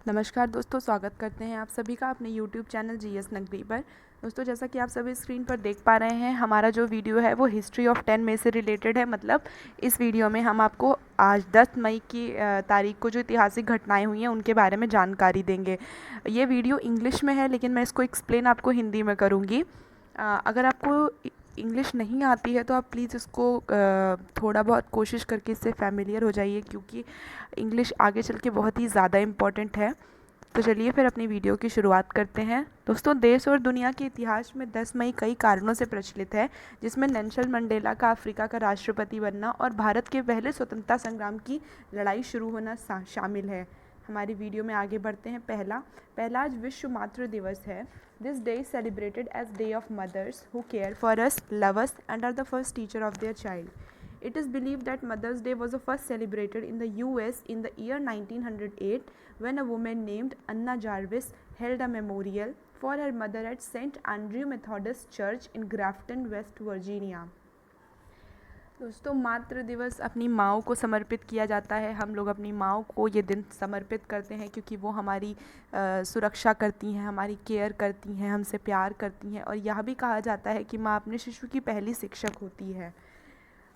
नमस्कार दोस्तों, स्वागत करते हैं आप सभी का अपने YouTube चैनल GS नगरी पर। दोस्तों, जैसा कि आप सभी स्क्रीन पर देख पा रहे हैं, हमारा जो वीडियो है वो हिस्ट्री ऑफ 10 में से रिलेटेड है। मतलब इस वीडियो में हम आपको आज 10 मई की तारीख को जो ऐतिहासिक घटनाएं हुई हैं उनके बारे में जानकारी देंगे। ये वीडियो इंग्लिश में है, लेकिन मैं इसको एक्सप्लेन आपको हिंदी में करूँगी। अगर आपको इंग्लिश नहीं आती है तो आप प्लीज़ इसको थोड़ा बहुत कोशिश करके इससे फैमिलियर हो जाइए, क्योंकि इंग्लिश आगे चल के बहुत ही ज़्यादा इम्पॉर्टेंट है। तो चलिए फिर अपनी वीडियो की शुरुआत करते हैं। दोस्तों, देश और दुनिया के इतिहास में 10 मई कई कारणों से प्रचलित है, जिसमें नेल्सन मंडेला का अफ्रीका का राष्ट्रपति बनना और भारत के पहले स्वतंत्रता संग्राम की लड़ाई शुरू होना शामिल है। हमारी वीडियो में आगे बढ़ते हैं। पहला आज विश्व मातृ दिवस है। This day is celebrated as day of mothers who care for us, love us and are the first teacher of their child. It is believed that Mother's Day was first celebrated in the US in the year 1908 when a woman named Anna Jarvis held a memorial for her mother at St. Andrew Methodist Church in Grafton, West Virginia. दोस्तों, मातृ दिवस अपनी माँओं को समर्पित किया जाता है। हम लोग अपनी माँओं को ये दिन समर्पित करते हैं क्योंकि वो हमारी सुरक्षा करती हैं, हमारी केयर करती हैं, हमसे प्यार करती हैं। और यह भी कहा जाता है कि माँ अपने शिशु की पहली शिक्षक होती है।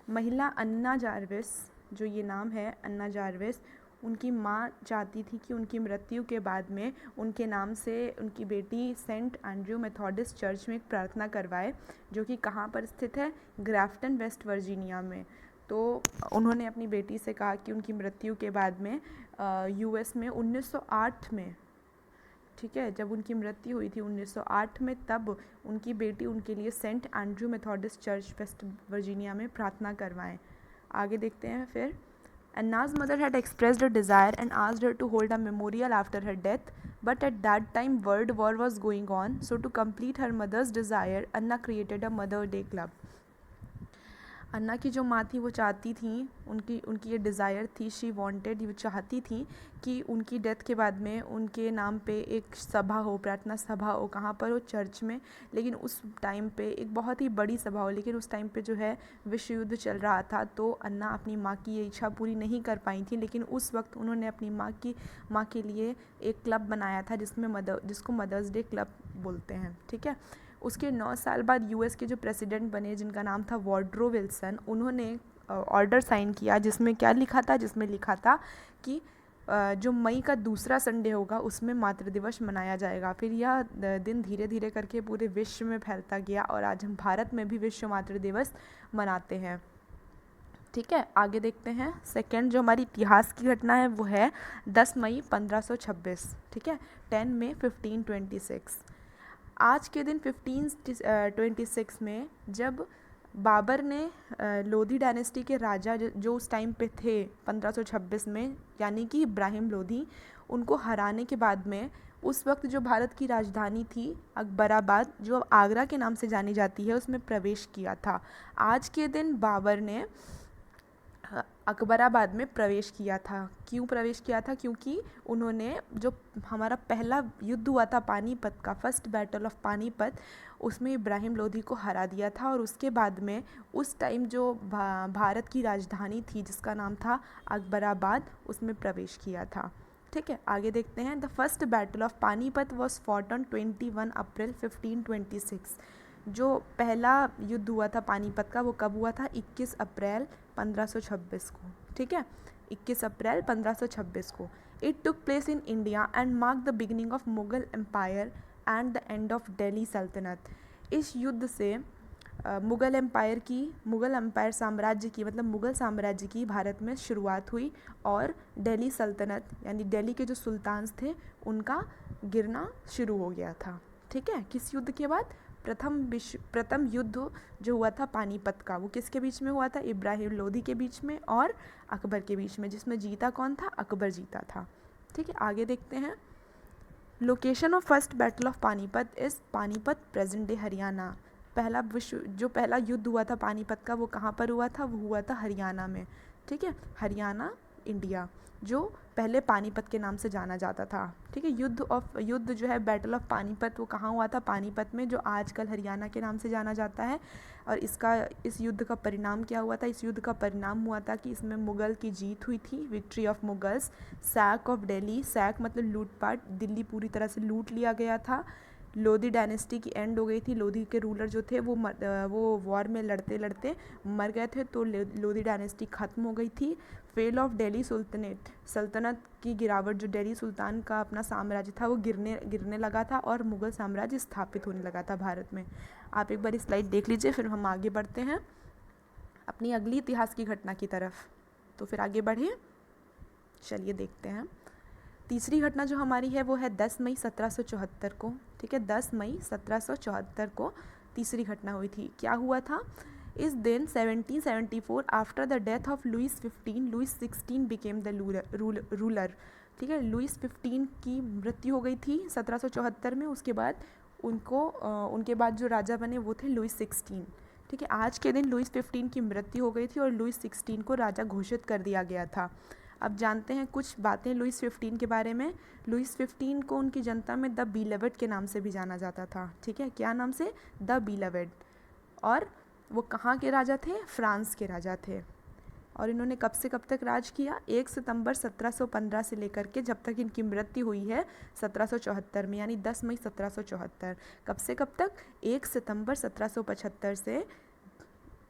महिला अन्ना जार्विस, जो ये नाम है अन्ना जार्विस, उनकी माँ चाहती थी कि उनकी मृत्यु के बाद में उनके नाम से उनकी बेटी सेंट एंड्रयू मेथोडिस्ट चर्च में एक प्रार्थना करवाए, जो कि कहाँ पर स्थित है? ग्राफ्टन, वेस्ट वर्जीनिया में। तो उन्होंने अपनी बेटी से कहा कि उनकी मृत्यु के बाद में यूएस में 1908 में, ठीक है, जब उनकी मृत्यु हुई थी 1908 में, तब उनकी बेटी उनके लिए Saint Andrew Methodist church West Virginia में प्रार्थना करवाएं। आगे देखते हैं फिर। Anna's mother had expressed a desire and asked her to hold a memorial after her death, but at that time World War was going on, so to complete her mother's desire, Anna created a Mother Day Club. अन्ना की जो माँ थी वो चाहती थी, उनकी ये desire थी, शी वांटेड, वो चाहती थी कि उनकी डेथ के बाद में उनके नाम पे एक सभा हो, प्रार्थना सभा हो। कहाँ पर हो? चर्च में। लेकिन उस टाइम पे एक बहुत ही बड़ी सभा हो, लेकिन उस टाइम पे जो है विश्व युद्ध चल रहा था, तो अन्ना अपनी माँ की ये इच्छा पूरी नहीं कर पाई थी। लेकिन उस वक्त उन्होंने अपनी माँ के लिए एक क्लब बनाया था जिसको मदर्स डे क्लब बोलते हैं, ठीक है। उसके 9 साल बाद यूएस के जो प्रेसिडेंट बने, जिनका नाम था वुडरो विल्सन, उन्होंने ऑर्डर साइन किया, जिसमें क्या लिखा था? जिसमें लिखा था कि जो मई का दूसरा संडे होगा उसमें मातृ दिवस मनाया जाएगा। फिर यह दिन धीरे धीरे करके पूरे विश्व में फैलता गया और आज हम भारत में भी विश्व मातृ दिवस मनाते हैं, ठीक है। आगे देखते हैं। सेकेंड जो हमारी इतिहास की घटना है वो है 10 मई 1526, ठीक है। 10 मई 1526। आज के दिन 1526 में जब बाबर ने लोधी डायनेस्टी के राजा जो उस टाइम पे थे 1526 में, यानी कि इब्राहिम लोधी, उनको हराने के बाद में उस वक्त जो भारत की राजधानी थी अकबराबाद, जो अब आगरा के नाम से जानी जाती है, उसमें प्रवेश किया था। आज के दिन बाबर ने अकबराबाद में प्रवेश किया था। क्यों प्रवेश किया था? क्योंकि उन्होंने जो हमारा पहला युद्ध हुआ था पानीपत का, फर्स्ट बैटल ऑफ पानीपत, उसमें इब्राहिम लोधी को हरा दिया था। और उसके बाद में उस टाइम जो भारत की राजधानी थी जिसका नाम था अकबराबाद, उसमें प्रवेश किया था, ठीक है। आगे देखते हैं। The first battle of Panipat was fought on 21 अप्रैल 1526। जो पहला युद्ध हुआ था पानीपत का, वो कब हुआ था? 21 अप्रैल 1526 को, ठीक है। 21 अप्रैल 1526 को। It took place in India and mark the beginning of Mughal empire and the end of Delhi Sultanat. इस युद्ध से मुगल एम्पायर साम्राज्य की, मतलब मुगल साम्राज्य की भारत में शुरुआत हुई और दिल्ली सल्तनत यानी दिल्ली के जो सुल्तान थे उनका गिरना शुरू हो गया था, ठीक है। किस युद्ध के बाद? प्रथम युद्ध जो हुआ था पानीपत का, वो किसके बीच में हुआ था? इब्राहिम लोधी के बीच में और अकबर के बीच में, जिसमें जीता कौन था? अकबर जीता था, ठीक है। आगे देखते हैं। Location of first battle of Panipat is Panipat, present day Haryana. पहला युद्ध हुआ था पानीपत का, वो कहाँ पर हुआ था? वो हुआ था हरियाणा में, ठीक है। हरियाणा इंडिया, जो पहले पानीपत के नाम से जाना जाता था। ठीक है, युद्ध जो है बैटल ऑफ पानीपत वो कहाँ हुआ था? पानीपत में, जो आजकल हरियाणा के नाम से जाना जाता है। और इस युद्ध का परिणाम क्या हुआ था? इस युद्ध का परिणाम हुआ था कि इसमें मुग़ल की जीत हुई थी, victory of Mughals. Sack of Delhi, sack मतलब लूटपाट, दिल्ली पूरी तरह से लूट लिया गया था। लोधी डायनेस्टी की एंड हो गई थी। लोधी के रूलर जो थे वो वॉर में लड़ते लड़ते मर गए थे, तो लोधी डायनेस्टी ख़त्म हो गई थी। फेल ऑफ दिल्ली सुल्तनत, सल्तनत की गिरावट, जो दिल्ली सुल्तान का अपना साम्राज्य था वो गिरने लगा था और मुग़ल साम्राज्य स्थापित होने लगा था भारत में। आप एक बार इस स्लाइड देख लीजिए, फिर हम आगे बढ़ते हैं अपनी अगली इतिहास की घटना की तरफ। तो फिर आगे बढ़िए, चलिए देखते हैं। तीसरी घटना जो हमारी है वो है 10 मई 1774 को। ठीक है, 10 मई 1774 को तीसरी घटना हुई थी। क्या हुआ था? इस दिन 1774 after the death of Louis 15, Louis 16 became the ruler. ठीक है, लुइस 15 की मृत्यु हो गई थी 1774 में। उसके बाद उनके बाद जो राजा बने वो थे लुइस 16। ठीक है, आज के दिन लुइस 15 की मृत्यु हो गई थी और लुइस 16 को राजा घोषित कर दिया गया था। अब जानते हैं कुछ बातें लुइस 15 के बारे में। लुइस 15 को उनकी जनता में द बिलवेड के नाम से भी जाना जाता था। ठीक है, क्या नाम से? The beloved. और वो कहाँ के राजा थे? फ्रांस के राजा थे। और इन्होंने कब से कब तक राज किया? 1 सितंबर 1715 से लेकर के जब तक इनकी मृत्यु हुई है 1774 में, यानी 10 मई 1774। कब से कब तक? 1 सितंबर 1775 से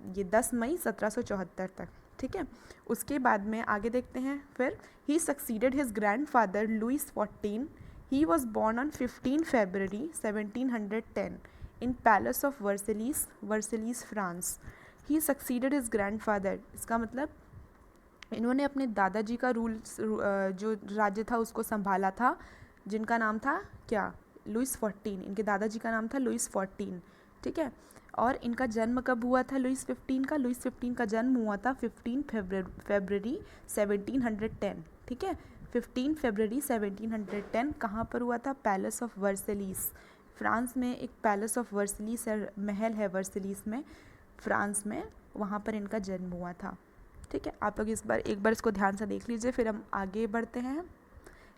ये 10 मई 1774 तक। ठीक है, उसके बाद में आगे देखते हैं। फिर he succeeded his grandfather Louis 14। He was born on 15 February 1710 in palace of Versailles France. He succeeded his grandfather, इसका मतलब इन्होंने अपने दादाजी का जो राज्य था उसको संभाला था, जिनका नाम था क्या? लुइस 14। इनके दादाजी का नाम था लुइस 14। ठीक है, और इनका जन्म कब हुआ था लुइस 15 का? लुइस 15 का जन्म हुआ था 15 फरवरी 1710। ठीक है, 15 फरवरी 1710 कहाँ पर हुआ था? पैलेस ऑफ वर्सलीस, फ्रांस में एक पैलेस ऑफ वर्सलीस महल है वर्सलीस में, फ्रांस में, वहाँ पर इनका जन्म हुआ था। ठीक है, आप लोग एक बार इसको ध्यान से देख लीजिए, फिर हम आगे बढ़ते हैं।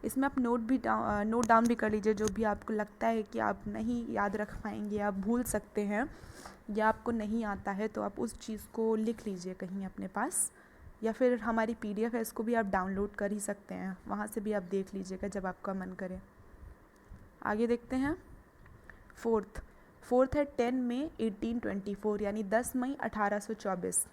इसमें आप नोट डाउन भी कर लीजिए, जो भी आपको लगता है कि आप नहीं याद रख पाएंगे, आप भूल सकते हैं या आपको नहीं आता है, तो आप उस चीज़ को लिख लीजिए कहीं अपने पास, या फिर हमारी PDF है इसको भी आप डाउनलोड कर ही सकते हैं, वहाँ से भी आप देख लीजिएगा जब आपका मन करे। आगे देखते हैं। फोर्थ है 10 मई 1824, यानी 10 मई 1824।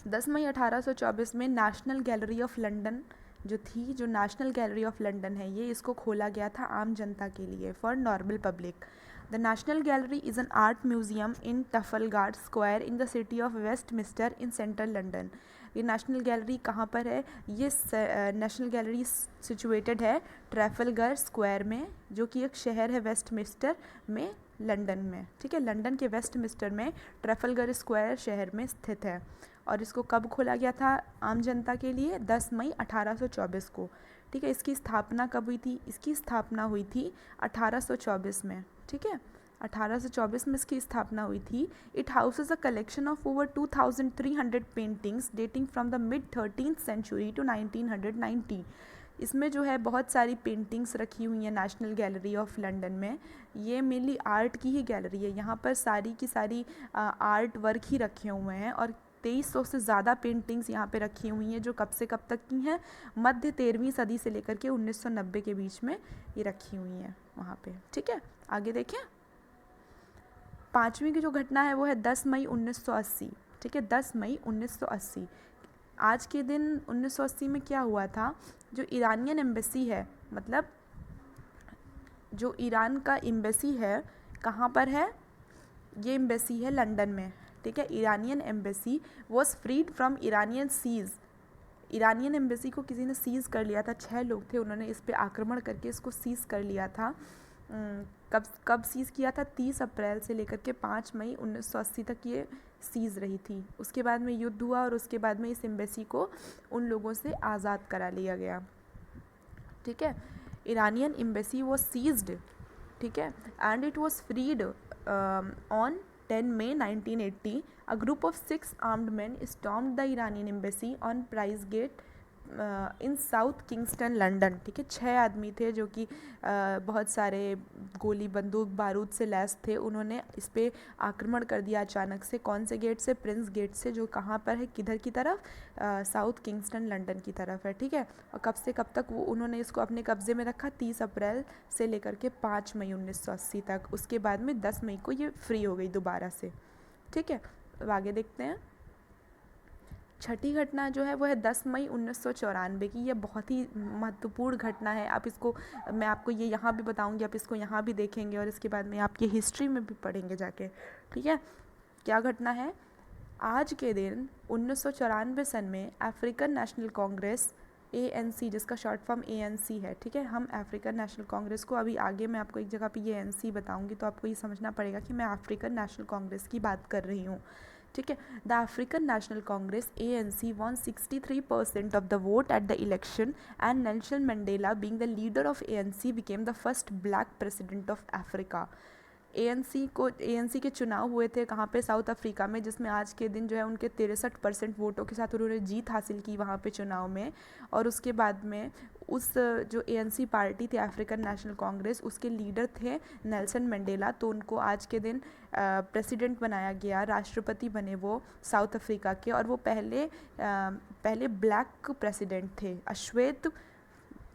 10 मई 1824 में नेशनल गैलरी ऑफ लंदन जो नेशनल गैलरी ऑफ लंदन है, ये इसको खोला गया था आम जनता के लिए, for normal public. The National Gallery is an art museum in Trafalgar Square in the city of Westminster in central London. ये नेशनल गैलरी कहाँ पर है? ये नेशनल गैलरी सिचुएटेड है ट्रैफलगर स्क्वायर में, जो कि एक शहर है वेस्टमिंस्टर में, लंदन में। ठीक है, लंदन के वेस्टमिंस्टर में ट्रैफलगर स्क्वायर शहर में स्थित है। और इसको कब खोला गया था आम जनता के लिए? 10 मई 1824 को। ठीक है, इसकी स्थापना कब हुई थी? इसकी स्थापना हुई थी 1824 में। ठीक है, 1824 में इसकी स्थापना हुई थी। It houses a collection of over 2300 paintings dating from the mid 13th century to 1990। इसमें जो है बहुत सारी पेंटिंग्स रखी हुई हैं नेशनल गैलरी ऑफ लंदन में। ये मेनली आर्ट की ही गैलरी है, यहाँ पर सारी की सारी आर्ट वर्क ही रखे हुए हैं, और 2300 से ज़्यादा पेंटिंग्स यहाँ पे रखी हुई हैं, जो कब से कब तक की हैं? मध्य 13वीं सदी से लेकर के 1990 के बीच में ये रखी हुई हैं वहाँ पे। ठीक है, आगे देखें। पाँचवीं की जो घटना है वो है 10 मई 1980। ठीक है, 10 मई 1980। आज के दिन 1980 में क्या हुआ था? जो ईरानियन एम्बेसी है, मतलब जो ईरान का एम्बेसी है, कहाँ पर है? ये एम्बेसी है लंदन में। ठीक है, Iranian embassy was freed from Iranian siege. Iranian embassy को किसी ने सीज़ कर लिया था, 6 लोग थे, उन्होंने इस पे आक्रमण करके इसको सीज़ कर लिया था। कब सीज़ किया था? 30 अप्रैल से लेकर के 5 मई 1980 तक ये सीज़ रही थी। उसके बाद में युद्ध हुआ और उसके बाद में इस एम्बेसी को उन लोगों से आज़ाद करा लिया गया। ठीक है, ईरानियन एम्बेसी वॉज सीज्ड। ठीक है, and it was freed on 10 May 1980, a group of 6 armed men stormed the Iranian embassy on Price Gate in south Kingston London, ठीक है। 6 आदमी थे जो कि बहुत सारे गोली बंदूक बारूद से लैस थे। उन्होंने इस पर आक्रमण कर दिया अचानक से। कौन से गेट से? प्रिंस गेट से, जो कहाँ पर है, किधर की तरफ? साउथ किंगस्टन लंदन की तरफ है, ठीक है। और कब से कब तक वो उन्होंने इसको अपने कब्जे में रखा? 30 अप्रैल से लेकर के 5 मई 1980 तक। उसके बाद में 10 मई को ये फ्री हो गई दोबारा से, ठीक है। अब आगे देखते हैं। छठी घटना जो है वो है 10 मई 1994 की। ये बहुत ही महत्वपूर्ण घटना है। आप इसको, मैं आपको ये यहाँ भी बताऊँगी, आप इसको यहाँ भी देखेंगे और इसके बाद में आपकी हिस्ट्री में भी पढ़ेंगे जाके, ठीक है। क्या घटना है? आज के दिन 1994 सन में अफ्रीकन नेशनल कांग्रेस ANC, जिसका शॉर्ट फॉर्म ANC है, ठीक है। हम अफ्रीकन नेशनल कांग्रेस को अभी आगे मैं आपको एक जगह पे ये ANC बताऊंगी, तो आपको ये समझना पड़ेगा कि मैं अफ्रीकन नेशनल कांग्रेस की बात कर रही हूँ, ठीक है। The African national Congress ANC won 63% of the vote at the election and Nelson Mandela, being the leader of ANC, became the first black president of Africa. ANC के चुनाव हुए थे कहाँ पे? साउथ अफ्रीका में, जिसमें आज के दिन जो है उनके 63% वोटों के साथ उन्होंने जीत हासिल की वहाँ पे चुनाव में। और उसके बाद में उस जो ANC पार्टी थी अफ्रीकन नेशनल कांग्रेस, उसके लीडर थे नेल्सन मंडेला। तो उनको आज के दिन प्रेसिडेंट बनाया गया, राष्ट्रपति बने वो साउथ अफ्रीका के। और वो पहले ब्लैक प्रेसिडेंट थे, अश्वेत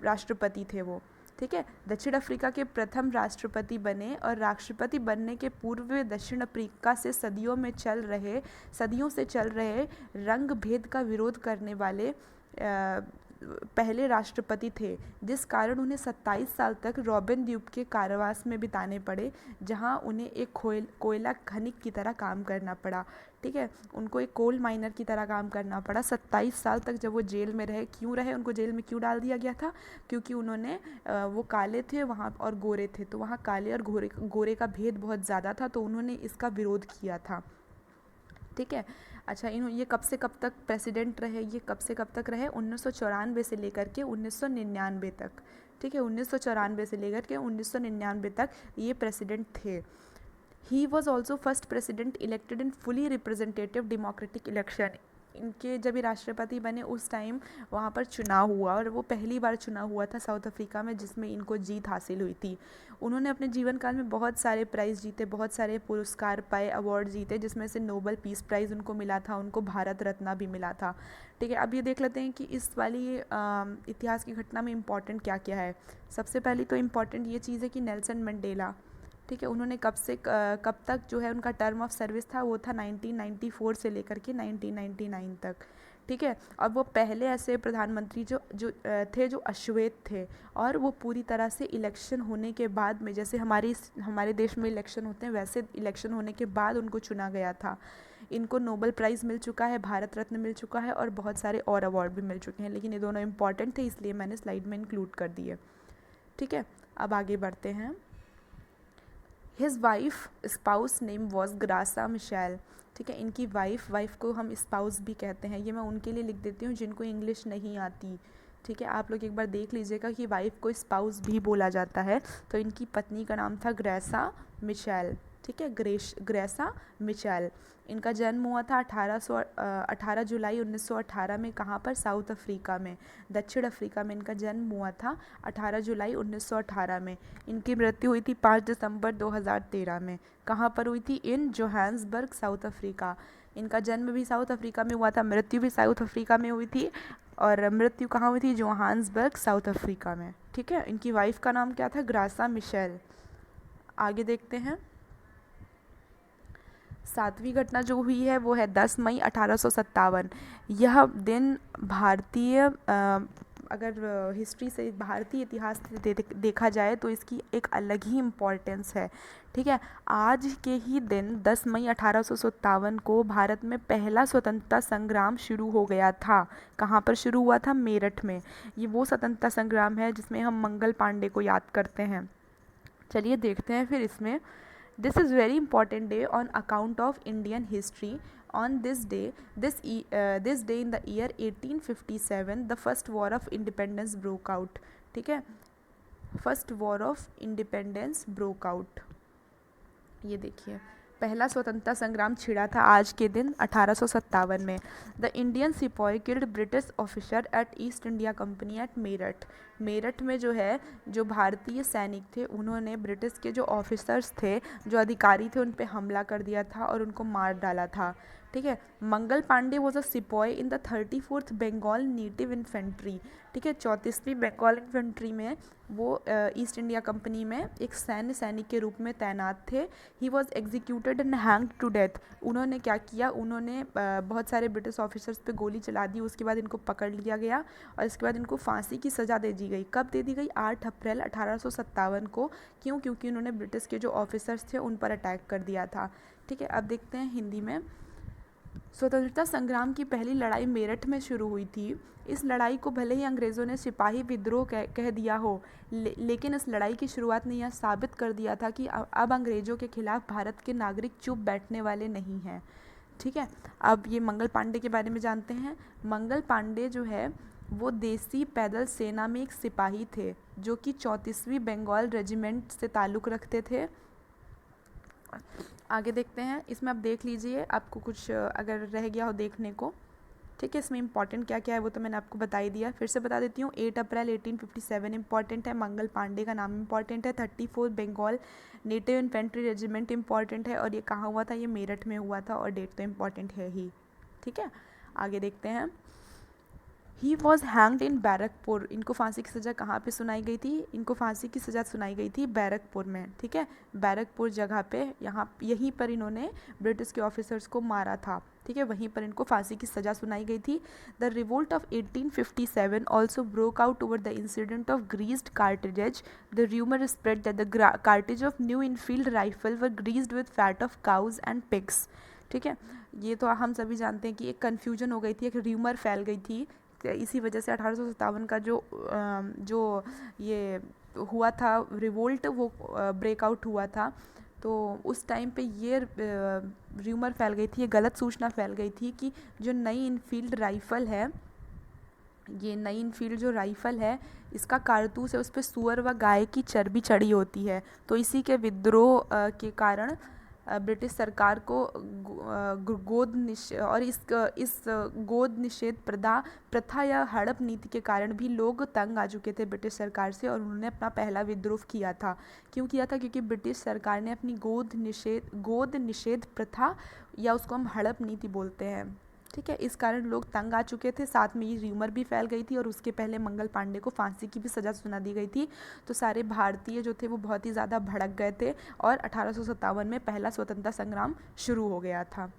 राष्ट्रपति थे वो, ठीक है। दक्षिण अफ्रीका के प्रथम राष्ट्रपति बने और राष्ट्रपति बनने के पूर्व वे दक्षिण अफ्रीका से सदियों से चल रहे रंग भेद का विरोध करने वाले पहले राष्ट्रपति थे, जिस कारण उन्हें 27 साल तक रॉबिन द्वीप के कारावास में बिताने पड़े, जहां उन्हें एक कोयला खनिक की तरह काम करना पड़ा, ठीक है। उनको एक कोल माइनर की तरह काम करना पड़ा 27 साल तक जब वो जेल में रहे। क्यों रहे? उनको जेल में क्यों डाल दिया गया था? क्योंकि उन्होंने वो काले थे वहाँ और गोरे थे, तो वहाँ काले और गोरे का भेद बहुत ज़्यादा था, तो उन्होंने इसका विरोध किया था, ठीक है। अच्छा, ये कब से कब तक प्रेसिडेंट रहे? ये कब से कब तक रहे? 1994 से लेकर के 1999 तक, ठीक है। 1994 से लेकर के 1999 तक ये प्रेसिडेंट थे। He was also first president elected in fully representative democratic election. इनके जब ये राष्ट्रपति बने उस टाइम वहाँ पर चुनाव हुआ, और वो पहली बार चुनाव हुआ था साउथ अफ्रीका में, जिसमें इनको जीत हासिल हुई थी। उन्होंने अपने जीवन काल में बहुत सारे प्राइज़ जीते, बहुत सारे पुरस्कार पाए, अवार्ड जीते, जिसमें से नोबेल पीस प्राइज़ उनको मिला था, उनको भारत रत्न भी मिला था, ठीक है। अब ये देख लेते हैं कि इस वाली इतिहास की घटना में इम्पॉर्टेंट क्या क्या है। सबसे पहली तो इम्पॉर्टेंट ये चीज़ है कि नेल्सन मंडेला, ठीक है, उन्होंने कब तक जो है उनका टर्म ऑफ सर्विस था, वो था 1994 से लेकर के 1999 तक, ठीक है। और वो पहले ऐसे प्रधानमंत्री थे जो अश्वेत थे, और वो पूरी तरह से इलेक्शन होने के बाद में, जैसे हमारे देश में इलेक्शन होते हैं वैसे इलेक्शन होने के बाद उनको चुना गया था। इनको नोबेल प्राइज़ मिल चुका है, भारत रत्न मिल चुका है, और बहुत सारे और अवार्ड भी मिल चुके हैं, लेकिन ये दोनों इंपॉर्टेंट थे इसलिए मैंने स्लाइड में इंक्लूड कर दिए, ठीक है। अब आगे बढ़ते हैं। His wife spouse name was Graca Machel, ठीक है। इनकी वाइफ को हम स्पाउस भी कहते हैं। ये मैं उनके लिए लिख देती हूँ जिनको इंग्लिश नहीं आती, ठीक है। आप लोग एक बार देख लीजिएगा कि वाइफ को स्पाउस भी बोला जाता है। तो इनकी पत्नी का नाम था ग्रेसा मिशेल, ठीक है, ग्रेसा मिशेल। इनका जन्म हुआ था 18 जुलाई 1918 में। कहाँ पर? साउथ अफ्रीका में, दक्षिण अफ्रीका में इनका जन्म हुआ था 18 जुलाई 1918 में। इनकी मृत्यु हुई थी 5 दिसंबर 2013 में। कहाँ पर हुई थी? इन जोहान्सबर्ग, साउथ अफ्रीका। इनका जन्म भी साउथ अफ्रीका में हुआ था, मृत्यु भी साउथ अफ्रीका में हुई थी, और मृत्यु कहाँ हुई थी? जोहान्सबर्ग, साउथ अफ्रीका में, ठीक है। इनकी वाइफ का नाम क्या था? ग्रासा मिशेल। आगे देखते हैं। 7वीं घटना जो हुई है वो है 10 मई 1857। यह दिन अगर हिस्ट्री से, भारतीय इतिहास से देखा जाए तो इसकी एक अलग ही इम्पोर्टेंस है, ठीक है। आज के ही दिन 10 मई 1857 को भारत में पहला स्वतंत्रता संग्राम शुरू हो गया था। कहाँ पर शुरू हुआ था? मेरठ में। ये वो स्वतंत्रता संग्राम है जिसमें हम मंगल पांडे को याद करते हैं। चलिए देखते हैं फिर इसमें। This is very important day on account of Indian history. On this day in the year 1857, the first war of independence broke out. ठीक है, first war of independence broke out. ये देखिए, पहला स्वतंत्रता संग्राम छिड़ा था आज के दिन 1857 में। द इंडियन सिपाही killed British officer eight east India company at Meerut. Meerut में जो है जो भारतीय सैनिक थे उन्होंने ब्रिटिश के जो ऑफिसर्स थे, जो अधिकारी थे, उन पे हमला कर दिया था और उनको मार डाला था। ठीक है। Mangal Pandey was a sipahi in the 34th Bengal native infantry. ठीक है, 34वीं बंगाल इन्फेंट्री में वो ईस्ट इंडिया कंपनी में एक सैनिक के रूप में तैनात थे। He was executed and hanged to death. उन्होंने क्या किया, उन्होंने बहुत सारे ब्रिटिश ऑफिसर्स पे गोली चला दी। उसके बाद इनको पकड़ लिया गया और इसके बाद इनको फांसी की सज़ा दे दी गई। कब दे दी गई? 8 अप्रैल 1857 को। क्यों? क्योंकि उन्होंने ब्रिटिश के जो ऑफिसर्स थे उन पर अटैक कर दिया था। ठीक है, अब देखते हैं हिंदी में। स्वतंत्रता संग्राम की पहली लड़ाई मेरठ में शुरू हुई थी। इस लड़ाई को भले ही अंग्रेज़ों ने सिपाही विद्रोह कह दिया हो, लेकिन इस लड़ाई की शुरुआत ने यह साबित कर दिया था कि अब अंग्रेज़ों के खिलाफ भारत के नागरिक चुप बैठने वाले नहीं हैं। ठीक है, अब ये मंगल पांडे के बारे में जानते हैं। मंगल पांडे जो है वो देसी पैदल सेना में एक सिपाही थे जो कि 34वीं बंगाल रेजिमेंट से ताल्लुक़ रखते थे। आगे देखते हैं। इसमें आप देख लीजिए, आपको कुछ अगर रह गया हो देखने को। ठीक है, इसमें इंपॉर्टेंट क्या क्या है वो तो मैंने आपको बता ही दिया, फिर से बता देती हूँ। 8 अप्रैल 1857 इंपॉर्टेंट है, मंगल पांडे का नाम इंपॉर्टेंट है, 34 Bengal native infantry regiment important है, और ये कहाँ हुआ था? ये मेरठ में हुआ था, और डेट तो इम्पॉर्टेंट है ही। ठीक है, आगे देखते हैं। ही वॉज हैंग्ड इन बैरकपुर। इनको फांसी की सज़ा कहाँ पे सुनाई गई थी? इनको फांसी की सज़ा सुनाई गई थी बैरकपुर में। ठीक है, बैरकपुर जगह पे, यहीं पर इन्होंने ब्रिटिश के ऑफिसर्स को मारा था। ठीक है, वहीं पर इनको फांसी की सज़ा सुनाई गई थी। The revolt of 1857 also broke out over the incident of greased cartridges. The rumour spread that the cartridge of new Enfield rifle were greased with fat of cows and pigs. ठीक है, ये तो हम सभी जानते हैं कि एक कन्फ्यूजन हो गई थी, एक र्यूमर फैल गई थी। इसी वजह से 1857 का जो ये हुआ था रिवोल्ट, वो ब्रेकआउट हुआ था। तो उस टाइम पे ये र्यूमर फैल गई थी, ये गलत सूचना फैल गई थी कि जो नई इनफील्ड राइफ़ल है, ये नई इनफील्ड जो राइफ़ल है, इसका कारतूस है, उस पर सूअर व गाय की चर्बी चढ़ी होती है। तो इसी के विद्रोह के कारण ब्रिटिश सरकार को इस गोद निषेध प्रथा या हड़प नीति के कारण भी लोग तंग आ चुके थे ब्रिटिश सरकार से, और उन्होंने अपना पहला विद्रोह किया था। क्यों किया था? क्योंकि ब्रिटिश सरकार ने अपनी गोद निषेध प्रथा, या उसको हम हड़प नीति बोलते हैं, ठीक है, इस कारण लोग तंग आ चुके थे। साथ में ये र्यूमर भी फैल गई थी, और उसके पहले मंगल पांडे को फांसी की भी सज़ा सुना दी गई थी। तो सारे भारतीय जो थे वो बहुत ही ज़्यादा भड़क गए थे, और 1857 में पहला स्वतंत्रता संग्राम शुरू हो गया था।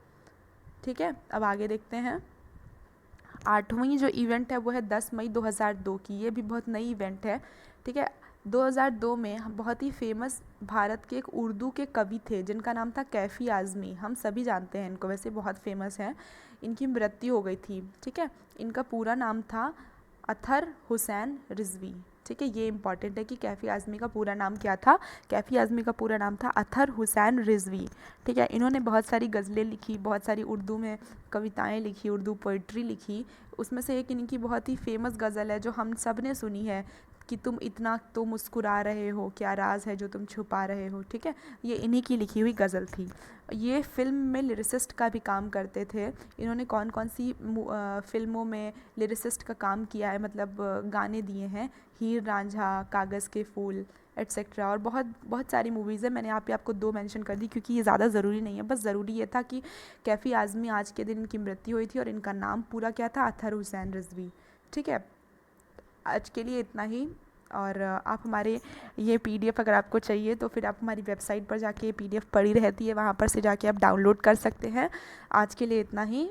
ठीक है, अब आगे देखते हैं। 8वीं जो इवेंट है वो है 10 मई 2002 की। ये भी बहुत नई इवेंट है। ठीक है, 2002 में बहुत ही फेमस भारत के एक उर्दू के कवि थे जिनका नाम था कैफ़ी आज़मी। हम सभी जानते हैं इनको, वैसे बहुत फेमस हैं। इनकी मृत्यु हो गई थी। ठीक है, इनका पूरा नाम था अतहर हुसैन रिजवी। ठीक है, ये इंपॉर्टेंट है कि कैफ़ी आज़मी का पूरा नाम क्या था। कैफ़ी आज़मी का पूरा नाम था अतहर हुसैन रिजवी। ठीक है, इन्होंने बहुत सारी गज़लें लिखी, बहुत सारी उर्दू में कविताएं लिखी, उर्दू पोइट्री लिखी। उसमें से एक इनकी बहुत ही फेमस गज़ल है जो हम सब ने सुनी है कि तुम इतना तो मुस्कुरा रहे हो, क्या राज है जो तुम छुपा रहे हो। ठीक है, ये इन्हीं की लिखी हुई गज़ल थी। ये फ़िल्म में लिरिसिस्ट का भी काम करते थे। इन्होंने कौन कौन सी फ़िल्मों में लिरिसिस्ट का काम किया है, मतलब गाने दिए हैं? हीर रांझा, कागज़ के फूल, एट्सेट्रा, और बहुत सारी मूवीज़ है। मैंने यहाँ पे आपको 2 मेंशन कर दी क्योंकि ये ज़्यादा ज़रूरी नहीं है, बस ज़रूरी ये था कि कैफ़ी आज़मी आज के दिन इनकी मृत्यु हुई थी, और इनका नाम पूरा क्या था? अतहर हुसैन रिजवी। ठीक है, आज के लिए इतना ही। और आप हमारे ये PDF अगर आपको चाहिए तो फिर आप हमारी वेबसाइट पर जाके PDF पड़ी रहती है, वहाँ पर से जाके आप डाउनलोड कर सकते हैं। आज के लिए इतना ही,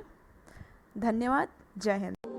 धन्यवाद, जय हिंद।